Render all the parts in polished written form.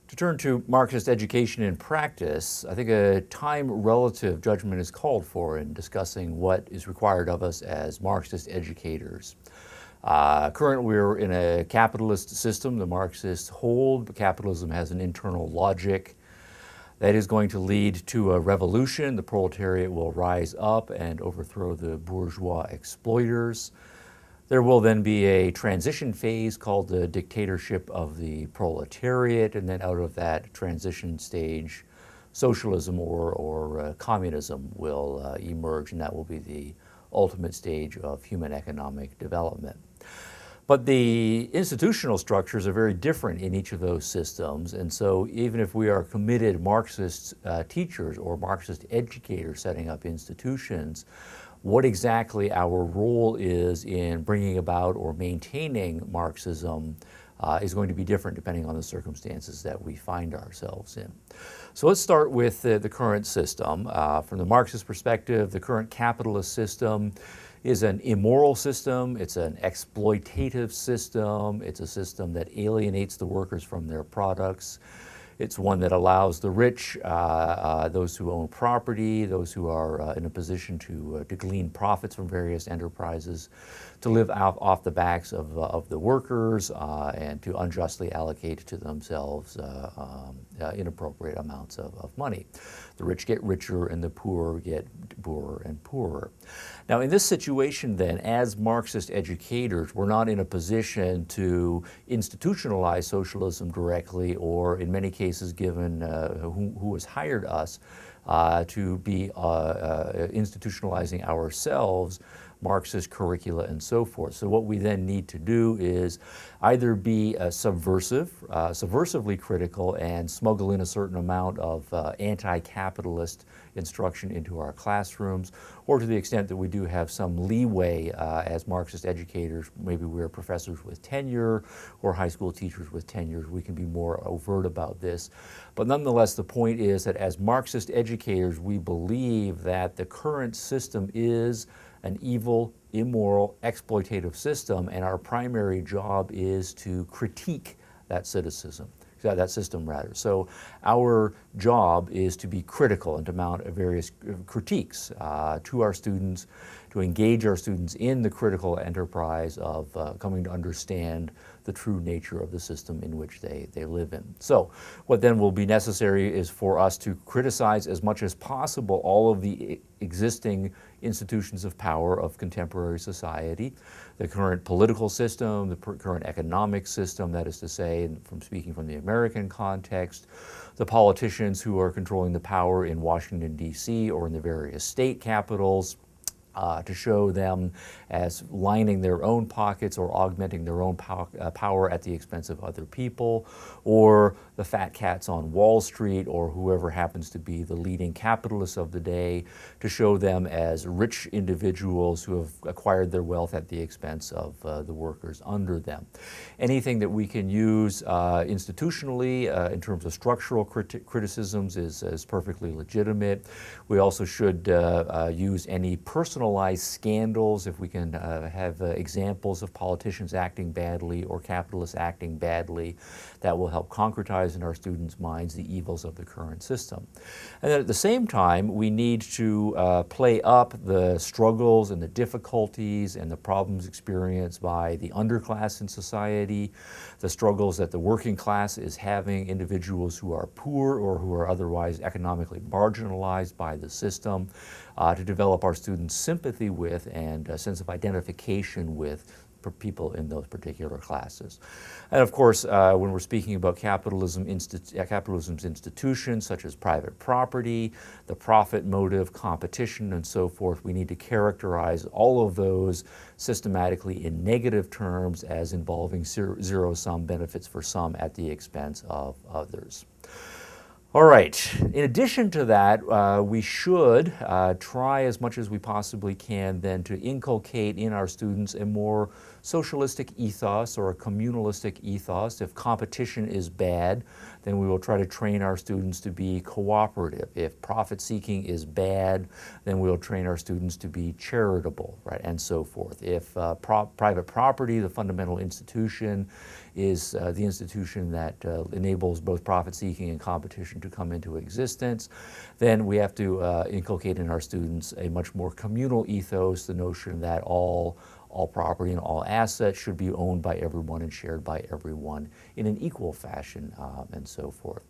To turn to Marxist education in practice, I think a time-relative judgment is called for in discussing what is required of us as Marxist educators. Currently, we're in a capitalist system. The Marxists hold capitalism has an internal logic that is going to lead to a revolution. The proletariat will rise up and overthrow the bourgeois exploiters. There will then be a transition phase called the dictatorship of the proletariat, and then out of that transition stage, socialism or communism will emerge, and that will be the ultimate stage of human economic development. But the institutional structures are very different in each of those systems, and so even if we are committed Marxist teachers or Marxist educators setting up institutions, what exactly our role is in bringing about or maintaining Marxism is going to be different depending on the circumstances that we find ourselves in. So let's start with the current system. From the Marxist perspective, the current capitalist system is an immoral system, it's an exploitative system, it's a system that alienates the workers from their products. It's one that allows the rich, those who own property, those who are in a position to glean profits from various enterprises, to live off the backs of the workers and to unjustly allocate to themselves inappropriate amounts of money. The rich get richer and the poor get poorer and poorer. Now, in this situation then, as Marxist educators, we're not in a position to institutionalize socialism directly, or in many cases, given who has hired us to be institutionalizing ourselves Marxist curricula and so forth. So what we then need to do is either be subversively critical and smuggle in a certain amount of anti-capitalist instruction into our classrooms, or to the extent that we do have some leeway as Marxist educators, maybe we're professors with tenure or high school teachers with tenure, we can be more overt about this. But nonetheless, the point is that as Marxist educators, we believe that the current system is an evil, immoral, exploitative system, and our primary job is to critique that system. So our job is to be critical and to mount various critiques to our students, to engage our students in the critical enterprise of coming to understand the true nature of the system in which they live in. So what then will be necessary is for us to criticize as much as possible all of the existing institutions of power of contemporary society, the current political system, the current economic system, that is to say, from speaking from the American context, the politicians who are controlling the power in Washington, D.C. or in the various state capitals, to show them as lining their own pockets or augmenting their own power at the expense of other people, or the fat cats on Wall Street, or whoever happens to be the leading capitalists of the day, to show them as rich individuals who have acquired their wealth at the expense of the workers under them. Anything that we can use institutionally in terms of structural criticisms is perfectly legitimate. We also should use any personalized scandals, if we can have examples of politicians acting badly or capitalists acting badly, that will help concretize in our students' minds the evils of the current system. And then at the same time, we need to play up the struggles and the difficulties and the problems experienced by the underclass in society, the struggles that the working class is having, individuals who are poor or who are otherwise economically marginalized by the system, to develop our students' sympathy with and a sense of identification with people in those particular classes. And of course, when we're speaking about capitalism's institutions such as private property, the profit motive, competition, and so forth, we need to characterize all of those systematically in negative terms as involving zero-sum benefits for some at the expense of others. All right, in addition to that, we should try as much as we possibly can then to inculcate in our students a more socialistic ethos or a communalistic ethos. If competition is bad, then we will try to train our students to be cooperative. If profit-seeking is bad, then we'll train our students to be charitable, right, and so forth. If private property, the fundamental institution, is the institution that enables both profit-seeking and competition to come into existence, then we have to inculcate in our students a much more communal ethos, the notion that all property and all assets should be owned by everyone and shared by everyone in an equal fashion, and so forth.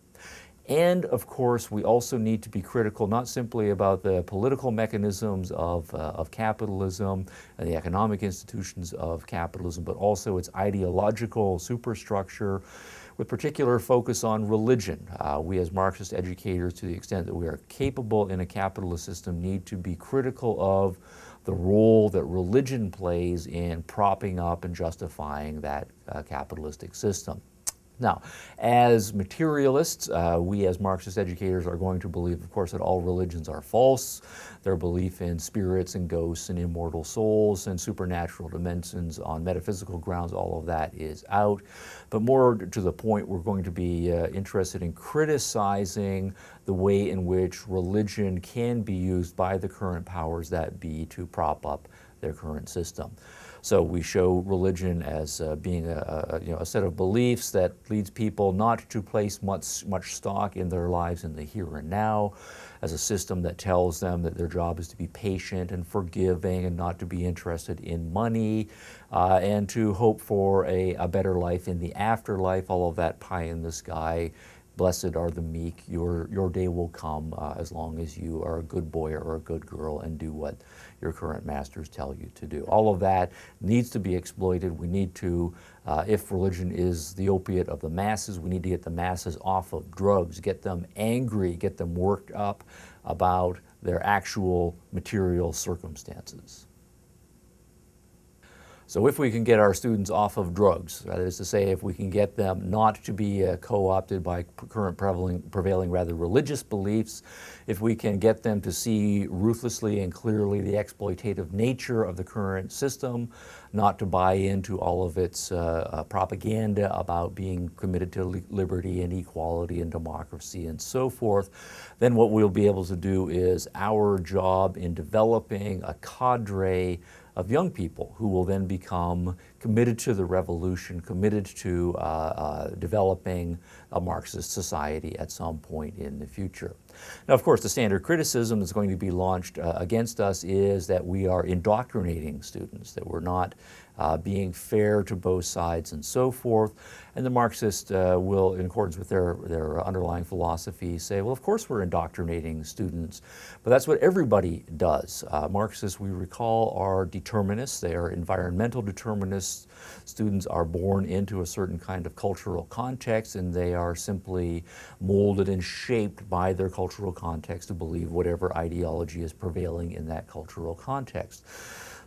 And of course, we also need to be critical not simply about the political mechanisms of capitalism and the economic institutions of capitalism, but also its ideological superstructure, with particular focus on religion. We as Marxist educators, to the extent that we are capable in a capitalist system, need to be critical of the role that religion plays in propping up and justifying that capitalistic system. Now, as materialists, we as Marxist educators are going to believe, of course, that all religions are false. Their belief in spirits and ghosts and immortal souls and supernatural dimensions on metaphysical grounds, all of that is out. But more to the point, we're going to be interested in criticizing the way in which religion can be used by the current powers that be to prop up their current system. So we show religion as being a set of beliefs that leads people not to place much stock in their lives in the here and now, as a system that tells them that their job is to be patient and forgiving and not to be interested in money, and to hope for a better life in the afterlife, all of that pie in the sky. Blessed are the meek, your day will come as long as you are a good boy or a good girl and do what your current masters tell you to do. All of that needs to be exploited. We need to, if religion is the opiate of the masses, we need to get the masses off of drugs, get them angry, get them worked up about their actual material circumstances. So if we can get our students off of drugs, that is to say, if we can get them not to be co-opted by current prevailing rather religious beliefs, if we can get them to see ruthlessly and clearly the exploitative nature of the current system, not to buy into all of its propaganda about being committed to liberty and equality and democracy and so forth, then what we'll be able to do is our job in developing a cadre of young people who will then become committed to the revolution, committed to developing a Marxist society at some point in the future. Now, of course, the standard criticism that's going to be launched against us is that we are indoctrinating students, that we're not being fair to both sides and so forth. And the Marxists will, in accordance with their underlying philosophy, say, well, of course we're indoctrinating students, but that's what everybody does. Marxists, we recall, are determinists. They are environmental determinists. Students are born into a certain kind of cultural context, and they are simply molded and shaped by their cultural context to believe whatever ideology is prevailing in that cultural context.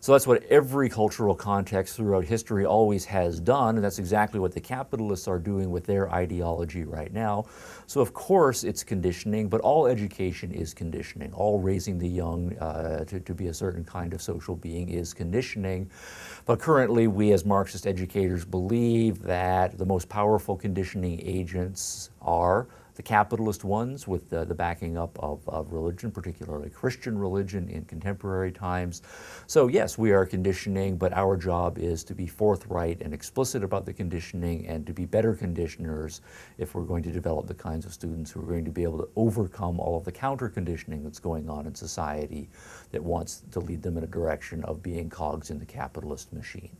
So that's what every cultural context throughout history always has done, and that's exactly what the capitalists are doing with their ideology right now. So of course it's conditioning, but all education is conditioning. All raising the young to be a certain kind of social being is conditioning. But currently we as Marxist educators believe that the most powerful conditioning agents are the capitalist ones, with the backing up of religion, particularly Christian religion in contemporary times. So yes, we are conditioning, but our job is to be forthright and explicit about the conditioning and to be better conditioners if we're going to develop the kinds of students who are going to be able to overcome all of the counter-conditioning that's going on in society that wants to lead them in a direction of being cogs in the capitalist machine.